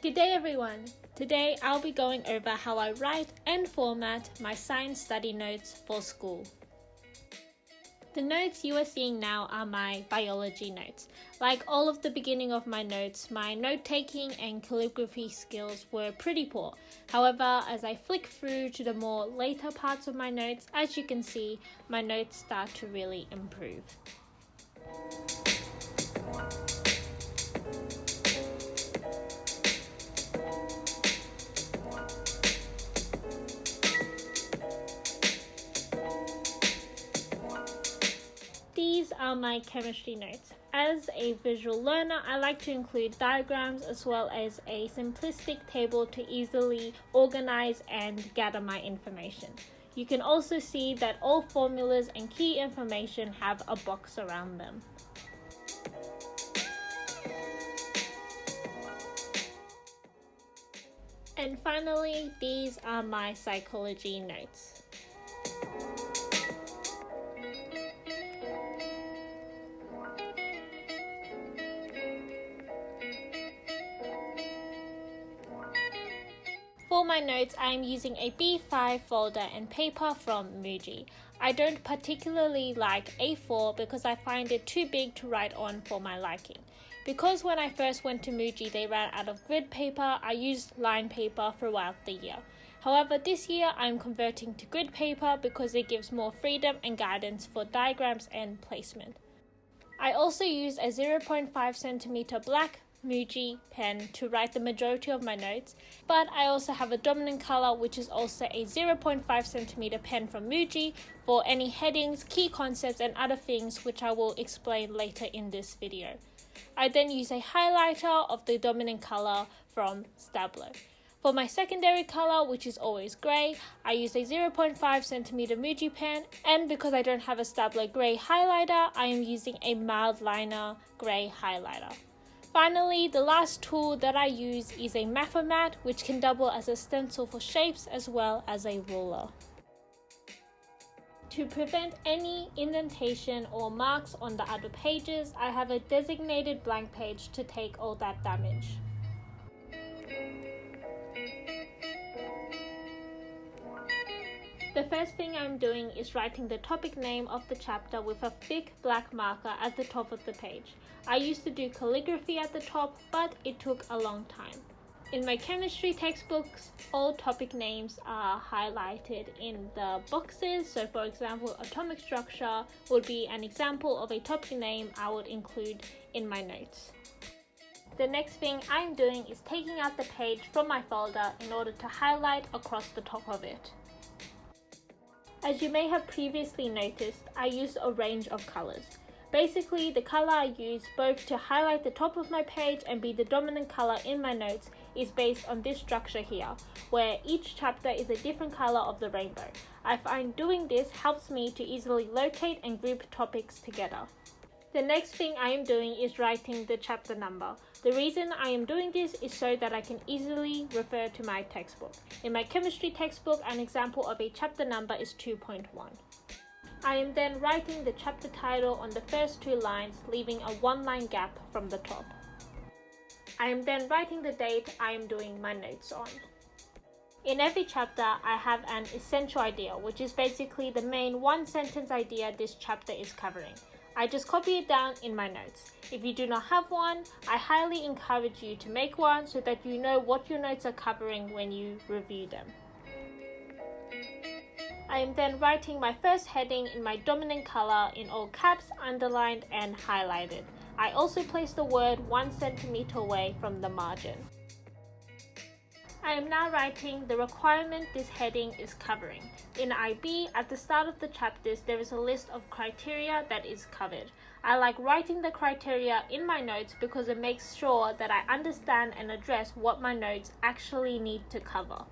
Good day everyone! Today I'll be going over how I write and format my science study notes for school. The notes you are seeing now are my biology notes. Like all of the beginning of my notes, my note-taking and calligraphy skills were pretty poor. However, as I flick through to the more later parts of my notes, as you can see, my notes start to really improve. These are my chemistry notes. As a visual learner, I like to include diagrams as well as a simplistic table to easily organize and gather my information. You can also see that all formulas and key information have a box around them. And finally, these are my psychology notes. For my notes, I am using a B5 folder and paper from Muji. I don't particularly like A4 because I find it too big to write on for my liking. Because when I first went to Muji they ran out of grid paper, I used line paper throughout the year. However, this year I'm converting to grid paper because it gives more freedom and guidance for diagrams and placement. I also use a 0.5cm black Muji pen to write the majority of my notes, but I also have a dominant color which is also a 0.5cm pen from Muji for any headings, key concepts and other things which I will explain later in this video. I then use a highlighter of the dominant color from Stabilo. For my secondary color, which is always grey, I use a 0.5cm Muji pen, and because I don't have a Stabilo grey highlighter, I am using a mild liner grey highlighter. Finally, the last tool that I use is a Mathomat, which can double as a stencil for shapes as well as a ruler. To prevent any indentation or marks on the other pages, I have a designated blank page to take all that damage. The first thing I'm doing is writing the topic name of the chapter with a thick black marker at the top of the page. I used to do calligraphy at the top, but it took a long time. In my chemistry textbooks, all topic names are highlighted in the boxes. So for example, atomic structure would be an example of a topic name I would include in my notes. The next thing I'm doing is taking out the page from my folder in order to highlight across the top of it. As you may have previously noticed, I used a range of colors. Basically, the color I use both to highlight the top of my page and be the dominant color in my notes is based on this structure here, where each chapter is a different color of the rainbow. I find doing this helps me to easily locate and group topics together. The next thing I am doing is writing the chapter number. The reason I am doing this is so that I can easily refer to my textbook. In my chemistry textbook, an example of a chapter number is 2.1. I am then writing the chapter title on the first two lines, leaving a one-line gap from the top. I am then writing the date I am doing my notes on. In every chapter, I have an essential idea, which is basically the main one-sentence idea this chapter is covering. I just copy it down in my notes. If you do not have one, I highly encourage you to make one so that you know what your notes are covering when you review them. I am then writing my first heading in my dominant color in all caps, underlined and highlighted. I also place the word 1 centimeter away from the margin. I am now writing the requirement this heading is covering. In IB, at the start of the chapters, there is a list of criteria that is covered. I like writing the criteria in my notes because it makes sure that I understand and address what my notes actually need to cover.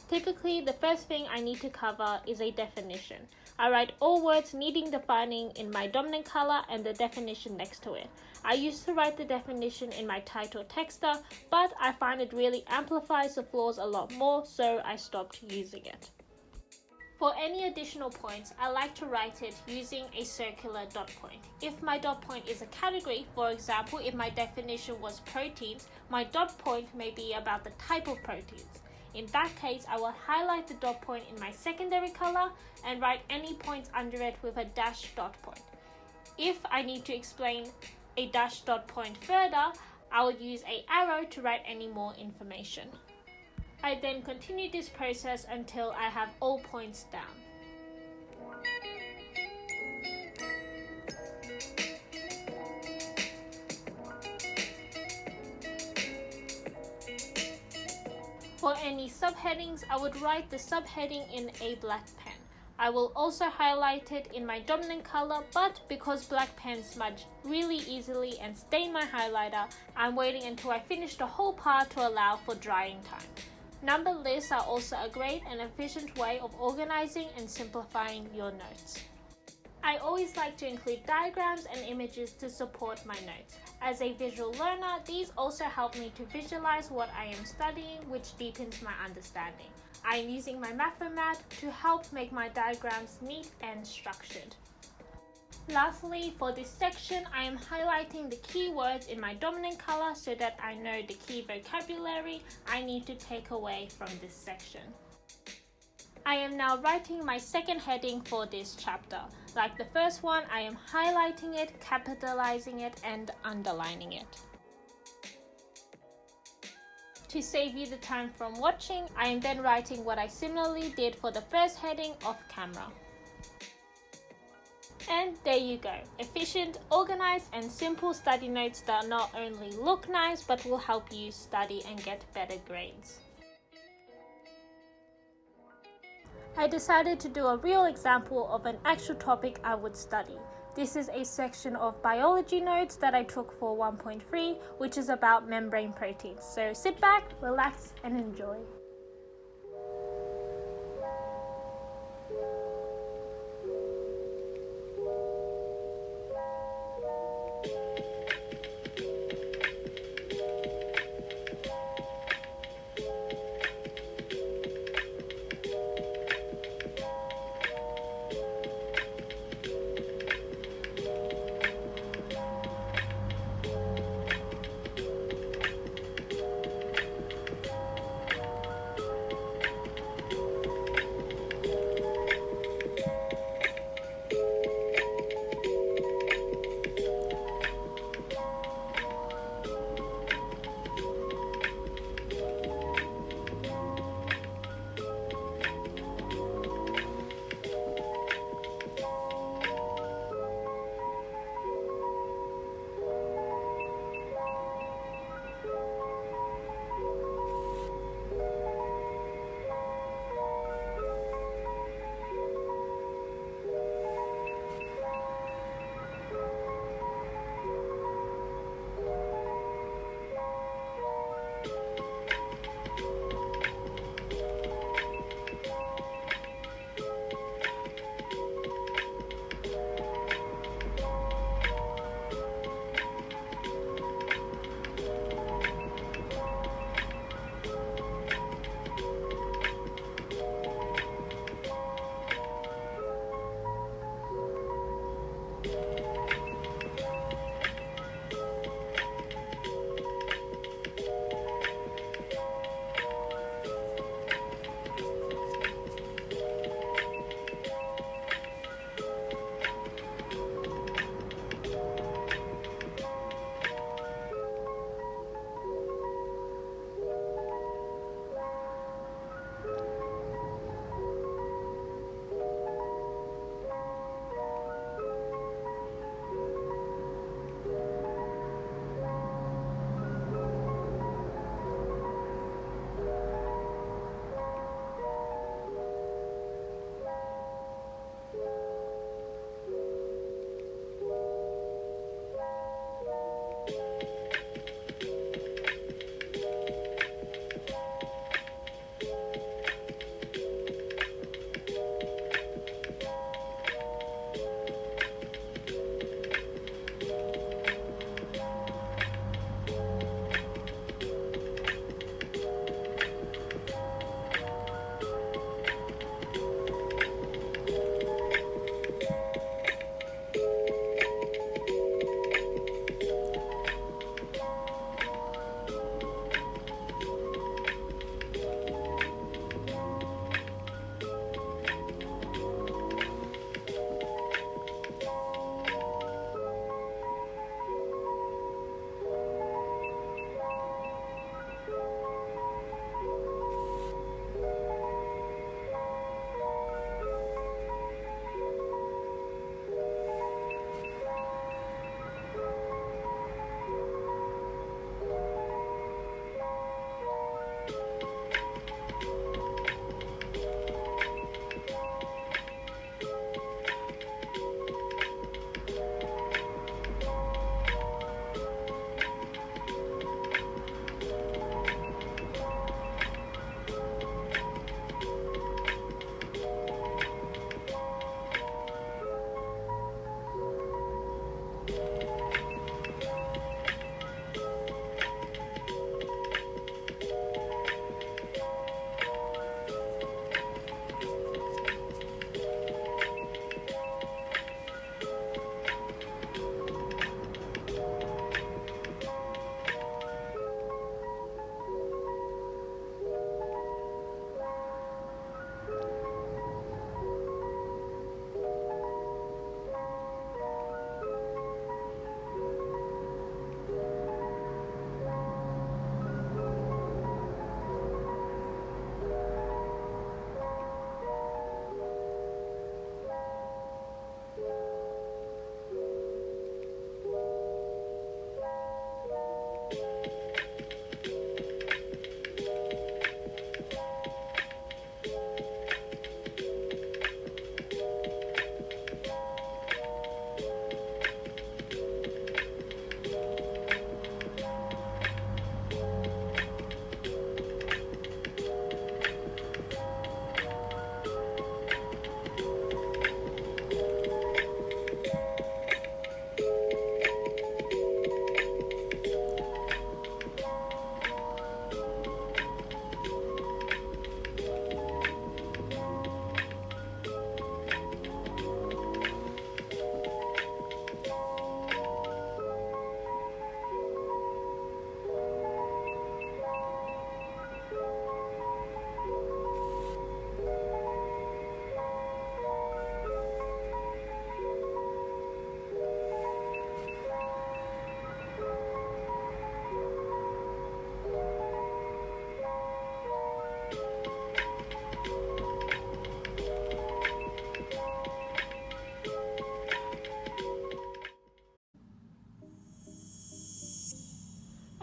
Typically, the first thing I need to cover is a definition. I write all words needing defining in my dominant color and the definition next to it. I used to write the definition in my title texter, but I find it really amplifies the flaws a lot more, so I stopped using it. For any additional points, I like to write it using a circular dot point. If my dot point is a category, for example, if my definition was proteins, my dot point may be about the type of proteins. In that case, I will highlight the dot point in my secondary color and write any points under it with a dash dot point. If I need to explain a dash dot point further, I will use an arrow to write any more information. I then continue this process until I have all points down. For any subheadings, I would write the subheading in a black pen. I will also highlight it in my dominant color, but because black pens smudge really easily and stain my highlighter, I'm waiting until I finish the whole part to allow for drying time. Number lists are also a great and efficient way of organizing and simplifying your notes. I always like to include diagrams and images to support my notes. As a visual learner, these also help me to visualize what I am studying, which deepens my understanding. I am using my Mathomat to help make my diagrams neat and structured. Lastly, for this section, I am highlighting the key words in my dominant color so that I know the key vocabulary I need to take away from this section. I am now writing my second heading for this chapter. Like the first one, I am highlighting it, capitalizing it, and underlining it. To save you the time from watching, I am then writing what I similarly did for the first heading off camera. And there you go, efficient, organized, and simple study notes that not only look nice but will help you study and get better grades. I decided to do a real example of an actual topic I would study. This is a section of biology notes that I took for 1.3, which is about membrane proteins. So sit back, relax, and enjoy.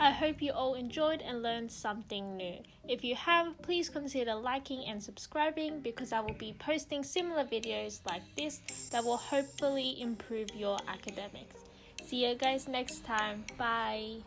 I hope you all enjoyed and learned something new. If you have, please consider liking and subscribing because I will be posting similar videos like this that will hopefully improve your academics. See you guys next time. Bye.